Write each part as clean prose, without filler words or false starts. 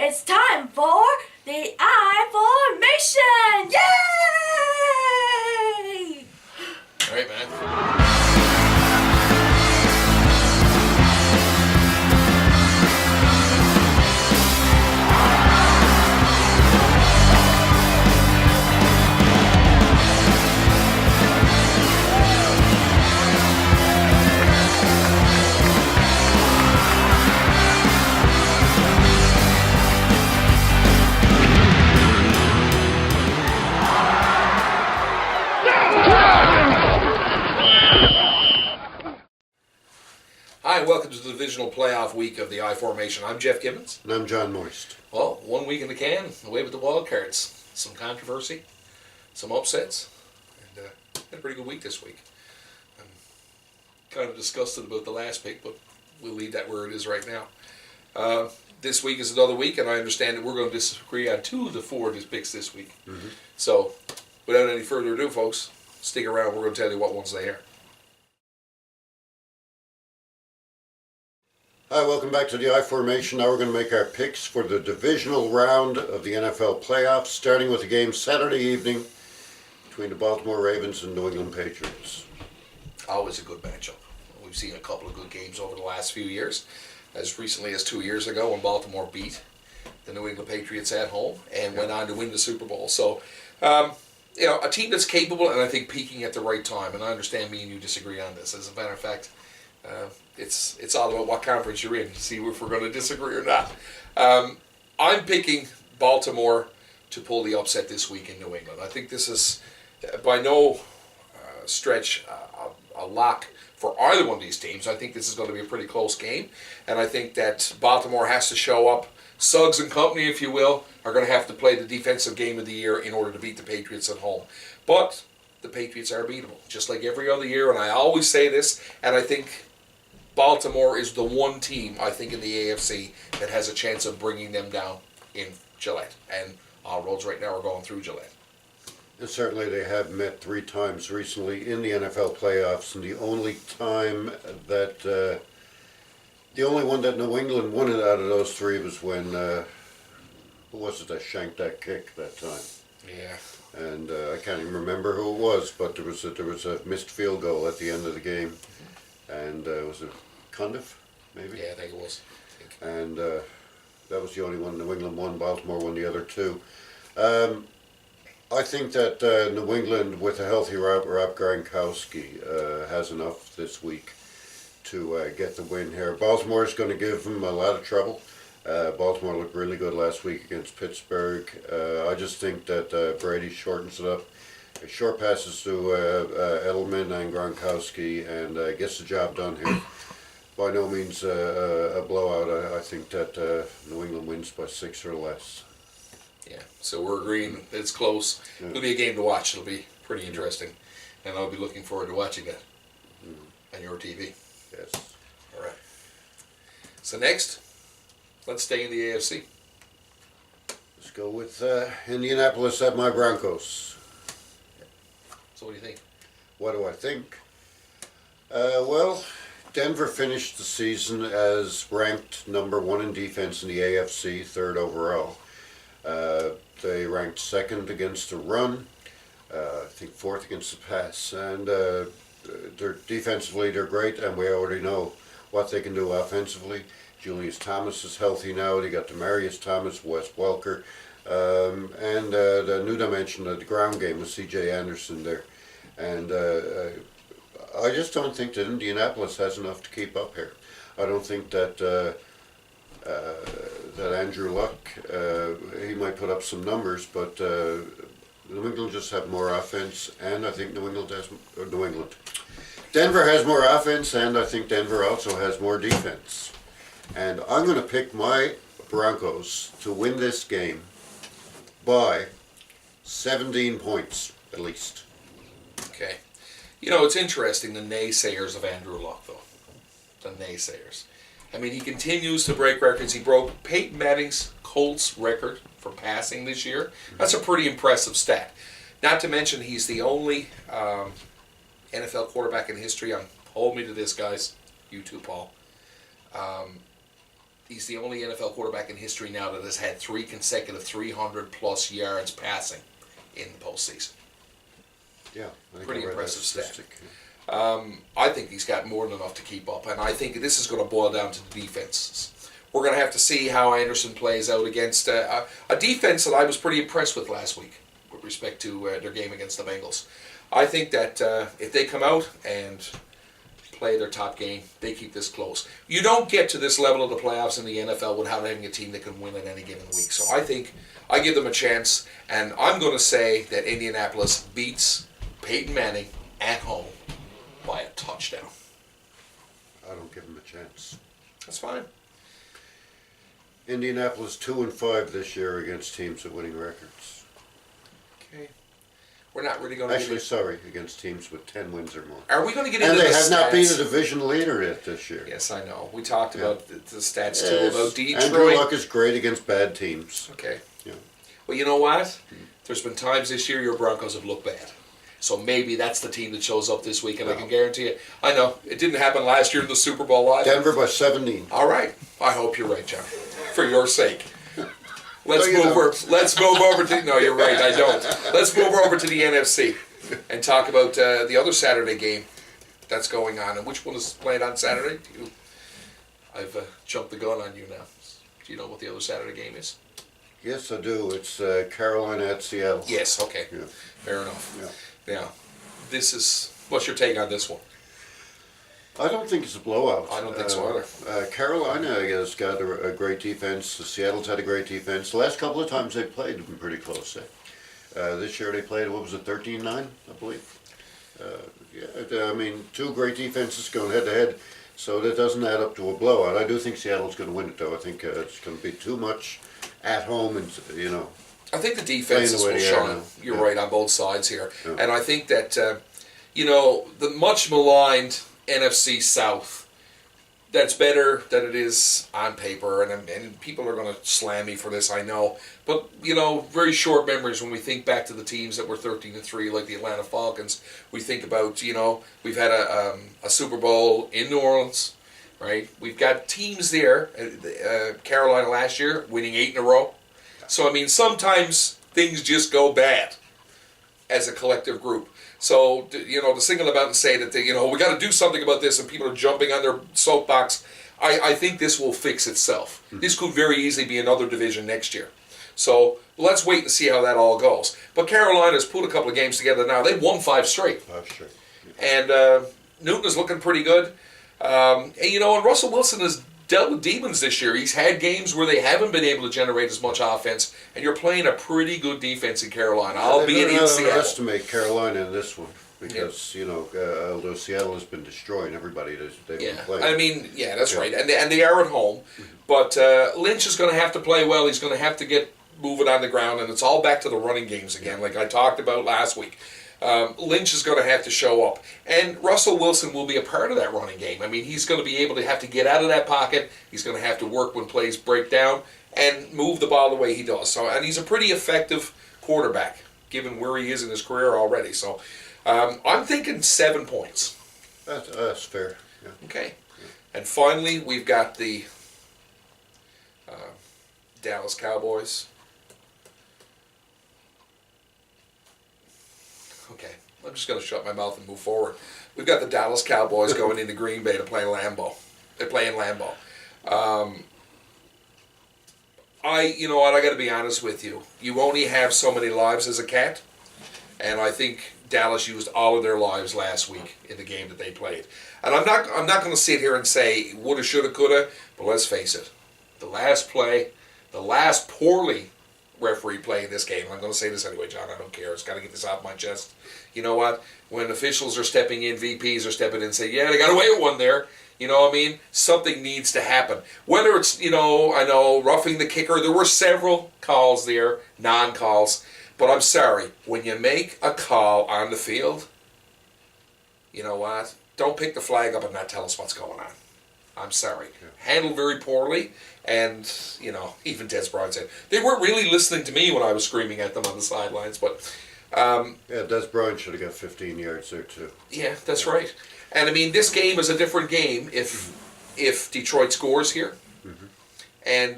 It's time for the I-formation! Yay! All right, man. Hi, and welcome to the divisional playoff week of the I-formation. I'm Jeff Gibbons. And I'm John Moist. Well, 1 week in the can, away with the wild cards. Some controversy, some upsets, and had a pretty good week this week. I'm kind of disgusted about the last pick, but we'll leave that where it is right now. This week is another week, and I understand that we're going to disagree on 2 of the 4 picks this week. Mm-hmm. So, without any further ado, folks, stick around. We're going to tell you what ones they are. Hi, welcome back to the I-formation. Now we're going to make our picks for the divisional round of the NFL playoffs, starting with the game Saturday evening between the Baltimore Ravens and New England Patriots. Always a good matchup. We've seen a couple of good games over the last few years. As recently as 2 years ago when Baltimore beat the New England Patriots at home and went on to win the Super Bowl. So, a team that's capable and I think peaking at the right time. And I understand me and you disagree on this. As a matter of fact, it's all about what conference you're in to see if we're going to disagree or not. I'm picking Baltimore to pull the upset this week in New England. I think this is by no stretch a lock for either one of these teams. I think this is going to be a pretty close game, and I think that Baltimore has to show up. Suggs and company, if you will, are going to have to play the defensive game of the year in order to beat the Patriots at home. But the Patriots are beatable, just like every other year, and I always say this, and I think Baltimore is the one team, I think, in the AFC that has a chance of bringing them down in Gillette. And all roads right now are going through Gillette. And certainly they have met 3 times recently in the NFL playoffs, and the only time that, the only one that New England won it out of those 3 was when, who was it that shanked that kick that time? Yeah. And I can't even remember who it was, but there was a missed field goal at the end of the game. And was it Cundiff, maybe? Yeah, I think it was. And that was the only one New England won. Baltimore won the other 2. I think that New England, with a healthy Rob Gronkowski, has enough this week to get the win here. Baltimore is going to give them a lot of trouble. Baltimore looked really good last week against Pittsburgh. I just think that Brady shortens it up. Short passes to Edelman and Gronkowski and gets the job done here. By no means a blowout. I think that New England wins by 6 or less. Yeah, so we're agreeing it's close. Yeah. It'll be a game to watch. It'll be pretty interesting. And I'll be looking forward to watching that on your TV. Yes. All right. So next, let's stay in the AFC. Let's go with Indianapolis at my Broncos. So what do you think? What do I think? Well, Denver finished the season as ranked number 1 in defense in the AFC, 3rd overall. They ranked 2nd against the run, I think 4th against the pass, and they're defensively they're great, and we already know what they can do offensively. Julius Thomas is healthy now. They got Demaryius Thomas, Wes Welker, and the new dimension of the ground game with C.J. Anderson there. And I just don't think that Indianapolis has enough to keep up here. I don't think that that Andrew Luck, he might put up some numbers, but New England just have more offense, and I think Denver has more offense, and I think Denver also has more defense. And I'm going to pick my Broncos to win this game by 17 points at least. Okay. It's interesting, the naysayers of Andrew Luck, though. The naysayers. I mean, he continues to break records. He broke Peyton Manning's Colts record for passing this year. That's a pretty impressive stat. Not to mention, he's the only NFL quarterback in history. Hold me to this, guys. You too, Paul. He's the only NFL quarterback in history now that has had 3 consecutive 300-plus yards passing in the postseason. Yeah, I think Pretty I read that impressive stat. statistic. I think he's got more than enough to keep up, and I think this is going to boil down to the defenses. We're going to have to see how Anderson plays out against a defense that I was pretty impressed with last week with respect to their game against the Bengals. I think that if they come out and play their top game, they keep this close. You don't get to this level of the playoffs in the NFL without having a team that can win in any given week. So I think I give them a chance, and I'm going to say that Indianapolis beats Peyton Manning at home by a touchdown. I don't give them a chance. That's fine. Indianapolis 2-5 this year against teams with winning records. Okay. We're not really going to Actually, sorry, against teams with 10 wins or more. Are we going to get And into they the have not been a stats? division leader yet this year. Yes, I know. We talked Yeah. about the stats too, Yes, about Detroit. Andrew Luck is great against bad teams. Okay. Yeah. Well, you know what? There's been times this year your Broncos have looked bad. So maybe that's the team that shows up this week, and I can guarantee you. I know, it didn't happen last year in the Super Bowl either. Denver by 17. All right. I hope you're right, John. For your sake. Let's No, you move don't. over. Let's move over to. No, you're right. I don't. Let's move over to the NFC and talk about the other Saturday game that's going on. And which one is played on Saturday? I've jumped the gun on you now. Do you know what the other Saturday game is? Yes, I do. It's Carolina at Seattle. Yes. Okay. Yeah. Fair enough. Yeah. Yeah. This is. What's your take on this one? I don't think it's a blowout. I don't think so either. Carolina has got a great defense. Seattle's had a great defense. The last couple of times they played have been pretty close. This year they played, what was it, 13-9, I believe? Yeah, I mean, 2 great defenses going head-to-head, so that doesn't add up to a blowout. I do think Seattle's going to win it, though. I think it's going to be too much at home, and I think the defenses the way will they are shine. now. You're Yeah. right on both sides here. Yeah. And I think that, the much maligned NFC South, that's better than it is on paper. And people are going to slam me for this, I know. But, very short memories when we think back to the teams that were 13-3, like the Atlanta Falcons. We think about, we've had a Super Bowl in New Orleans, right? We've got teams there. Carolina last year, winning 8 in a row. So, sometimes things just go bad as a collective group. So, to single them out and say that, we got to do something about this and people are jumping on their soapbox, I think this will fix itself. Mm-hmm. This could very easily be another division next year. So, let's wait and see how that all goes. But Carolina's put a couple of games together now. They've won 5 straight. 5 straight. Yeah. And Newton is looking pretty good. And Russell Wilson has dealt with demons this year. He's had games where they haven't been able to generate as much offense, and you're playing a pretty good defense in Carolina, albeit in Seattle. Underestimate Carolina in this one because although Seattle has been destroying everybody they've been playing. That's right, and they are at home. But Lynch is going to have to play well. He's going to have to get moving on the ground, and it's all back to the running games again, like I talked about last week. Lynch is going to have to show up. And Russell Wilson will be a part of that running game. He's going to be able to have to get out of that pocket. He's going to have to work when plays break down and move the ball the way he does. And he's a pretty effective quarterback, given where he is in his career already. So I'm thinking 7 points. That's fair. Yeah. Okay. And finally, we've got the Dallas Cowboys. Okay, I'm just going to shut my mouth and move forward. We've got the Dallas Cowboys going into Green Bay to play Lambeau. They're playing Lambeau. I got to be honest with you. You only have so many lives as a cat, and I think Dallas used all of their lives last week in the game that they played. And I'm not going to sit here and say woulda, shoulda, coulda, but let's face it. The last play, the last poorly referee play in this game. I'm going to say this anyway, John. I don't care. It's got to get this off my chest. You know what? When officials are stepping in, VPs are stepping in and say, yeah, they got away with one there. Something needs to happen. Whether it's, I know, roughing the kicker. There were several calls there, non-calls. But I'm sorry. When you make a call on the field, you know what? Don't pick the flag up and not tell us what's going on. I'm sorry. Yeah. Handled very poorly. And, even Des Bryant said, they weren't really listening to me when I was screaming at them on the sidelines. But Des Bryant should have got 15 yards there, too. Yeah, that's right. And, this game is a different game if Detroit scores here. Mm-hmm. And,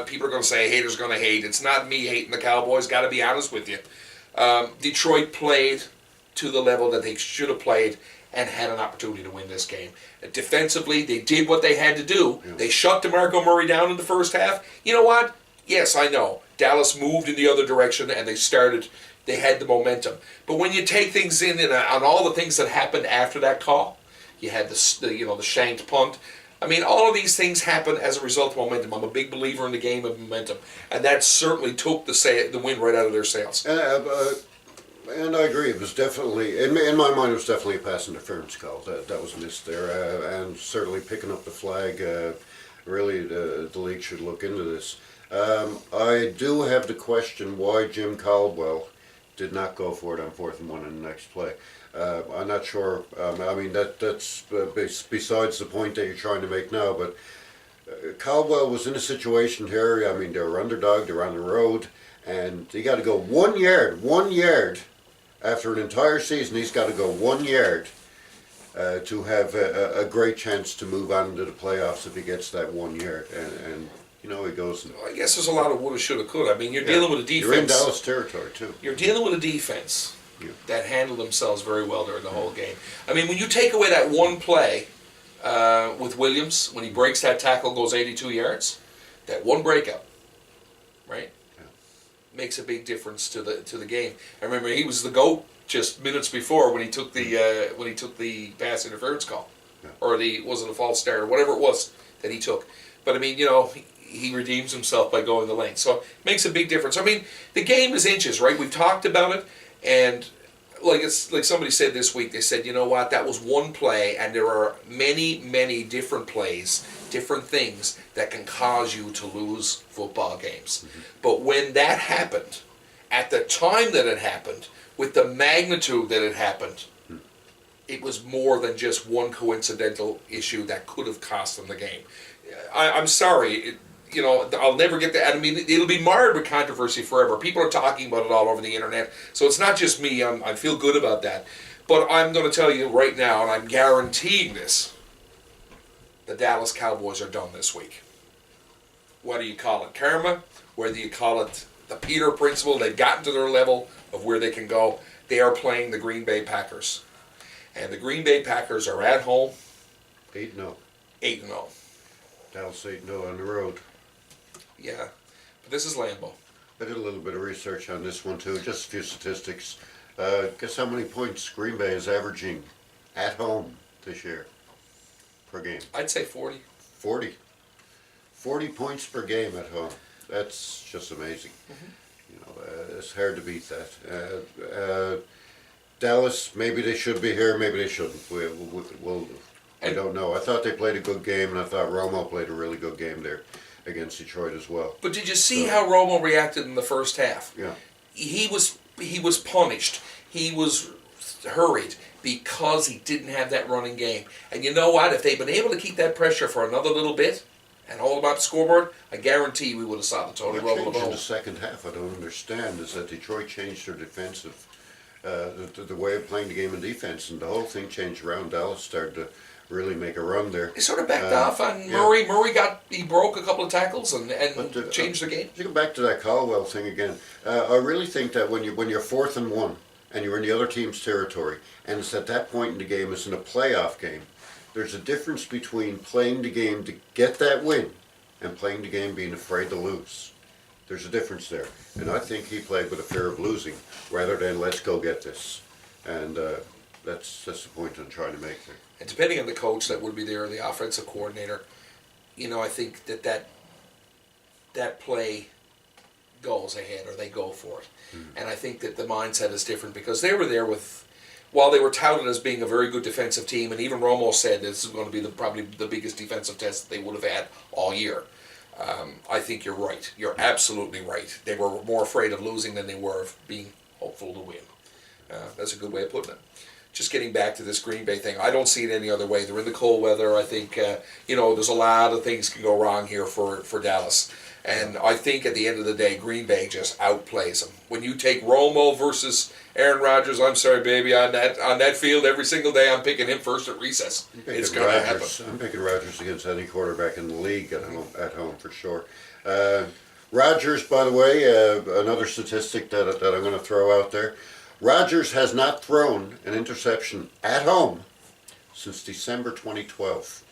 people are going to say, haters going to hate. It's not me hating the Cowboys, got to be honest with you. Detroit played to the level that they should have played and had an opportunity to win this game. Defensively, they did what they had to do. Yeah. They shut DeMarco Murray down in the first half. You know what? Yes, I know. Dallas moved in the other direction and they had the momentum. But when you take things in on all the things that happened after that call, you had the shanked punt. I mean, all of these things happen as a result of momentum. I'm a big believer in the game of momentum, and that certainly took the wind right out of their sails. And I agree. It was definitely, in my mind, it was definitely a pass interference call that was missed there, and certainly picking up the flag. Really, the league should look into this. I do have to question why Jim Caldwell did not go for it on 4th and 1 in the next play. I'm not sure. I mean, that's besides the point that you're trying to make now. But Caldwell was in a situation here. I mean, they were underdog. They were on the road, and he got to go 1 yard. 1 yard after an entire season. He's got to go 1 yard to have a great chance to move on into the playoffs if he gets that 1 yard. And he goes. I guess there's a lot of woulda, shoulda, coulda. I mean, you're dealing with a defense. You're in Dallas territory too. You're dealing with a defense that handled themselves very well during the whole game. I mean, when you take away that one play with Williams, when he breaks that tackle, goes 82 yards, that one breakup, right, makes a big difference to the game. I remember he was the GOAT just minutes before when he took the pass interference call, or was it a false start or whatever it was that he took. But I mean, he redeems himself by going the length. So it makes a big difference. I mean, the game is inches, right? We've talked about it, and like somebody said this week, they said, you know what, that was one play, and there are many, many different plays, different things that can cause you to lose football games. Mm-hmm. But when that happened, at the time that it happened, with the magnitude that it happened, it was more than just one coincidental issue that could have cost them the game. I'm sorry, I'll never get that. I mean, it'll be marred with controversy forever. People are talking about it all over the internet, so it's not just me. I feel good about that. But I'm going to tell you right now, and I'm guaranteeing this, the Dallas Cowboys are done this week. Whether you call it karma, whether you call it the Peter principle, they've gotten to their level of where they can go. They are playing the Green Bay Packers. And the Green Bay Packers are at home. 8-0. 8-0. Dallas 8-0 on the road. Yeah, but this is Lambeau. I did a little bit of research on this one too, just a few statistics. Guess how many points Green Bay is averaging at home this year per game? I'd say 40. 40. 40 points per game at home. That's just amazing. Mm-hmm. It's hard to beat that. Dallas, maybe they should be here, maybe they shouldn't. I don't know. I thought they played a good game, and I thought Romo played a really good game there against Detroit as well. But did you see how Romo reacted in the first half? Yeah. He was punished. He was hurried because he didn't have that running game. And you know what? If they'd been able to keep that pressure for another little bit and hold them up the scoreboard, I guarantee we would have saw the Tony Romo of in the second half, I don't understand, is that Detroit changed their defensive, the way of playing the game in defense, and the whole thing changed around. Dallas started to really make a run there. They sort of backed off on Murray. Murray broke a couple of tackles and changed the game. To go back to that Caldwell thing again, I really think that when you're 4th and 1 and you're in the other team's territory, and it's at that point in the game, it's in a playoff game, there's a difference between playing the game to get that win and playing the game being afraid to lose. There's a difference there. And I think he played with a fear of losing rather than let's go get this. And that's the point I'm trying to make there. And depending on the coach that would be there, the offensive coordinator, I think that play goes ahead, or they go for it. Mm-hmm. And I think that the mindset is different because they were there while they were touted as being a very good defensive team, and even Romo said this is going to be probably the biggest defensive test that they would have had all year. I think you're right. You're absolutely right. They were more afraid of losing than they were of being hopeful to win. That's a good way of putting it. Just getting back to this Green Bay thing, I don't see it any other way. They're in the cold weather. I think, there's a lot of things can go wrong here for Dallas. And I think at the end of the day, Green Bay just outplays them. When you take Romo versus Aaron Rodgers, I'm sorry, baby, on that field every single day, I'm picking him first at recess. It's going to happen. I'm picking Rodgers against any quarterback in the league at home for sure. Rodgers, by the way, another statistic that I'm going to throw out there. Rodgers has not thrown an interception at home since December 2012.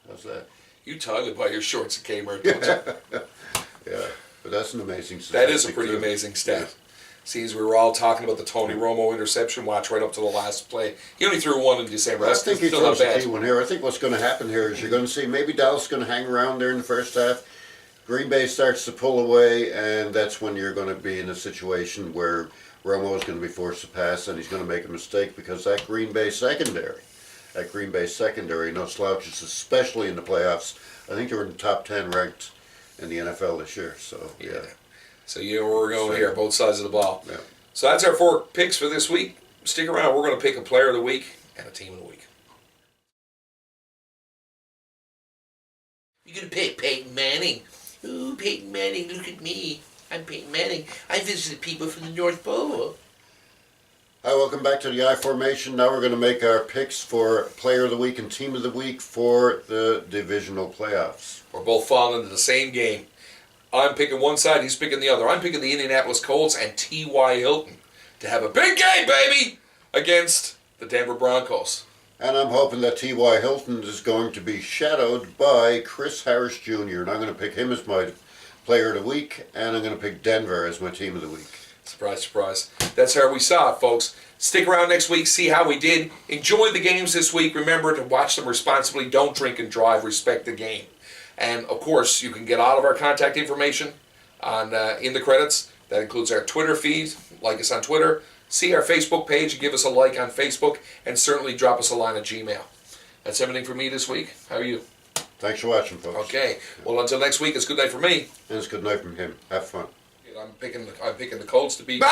How's that? You tug it by your shorts and Kmart, don't you? Yeah, but that's an amazing statistic. That is a pretty amazing stat. See, as we were all talking about the Tony Romo interception, watch right up to the last play. He only threw one in December. I think he throws a key one here. I think what's going to happen here is you're going to see maybe Dallas is going to hang around there in the first half. Green Bay starts to pull away, and that's when you're going to be in a situation where Romo is going to be forced to pass, and he's going to make a mistake because that Green Bay secondary, no slouches, especially in the playoffs. I think they were in the top 10 ranked in the NFL this year. So yeah. So you know where we're going here, both sides of the ball. Yeah. So that's our 4 picks for this week. Stick around. We're going to pick a player of the week and a team of the week. You're going to pick Peyton Manning. Ooh, Peyton Manning, look at me. I'm Peyton Manning. I visited people from the North Pole. Hi, welcome back to the I Formation. Now we're going to make our picks for player of the week and team of the week for the divisional playoffs. We're both falling into the same game. I'm picking one side, he's picking the other. I'm picking the Indianapolis Colts and T.Y. Hilton to have a big game, baby, against the Denver Broncos. And I'm hoping that T.Y. Hilton is going to be shadowed by Chris Harris Jr. And I'm going to pick him as my player of the week, and I'm going to pick Denver as my team of the week. Surprise, surprise. That's how we saw it, folks. Stick around next week, see how we did. Enjoy the games this week. Remember to watch them responsibly. Don't drink and drive. Respect the game. And, of course, you can get all of our contact information on in the credits. That includes our Twitter feed. Like us on Twitter. See our Facebook page and give us a like on Facebook. And certainly drop us a line at Gmail. That's everything for me this week. How are you? Thanks for watching, folks. Okay. Well, until next week, it's good night for me. And it's good night from him. Have fun. I'm picking the Colts to beat.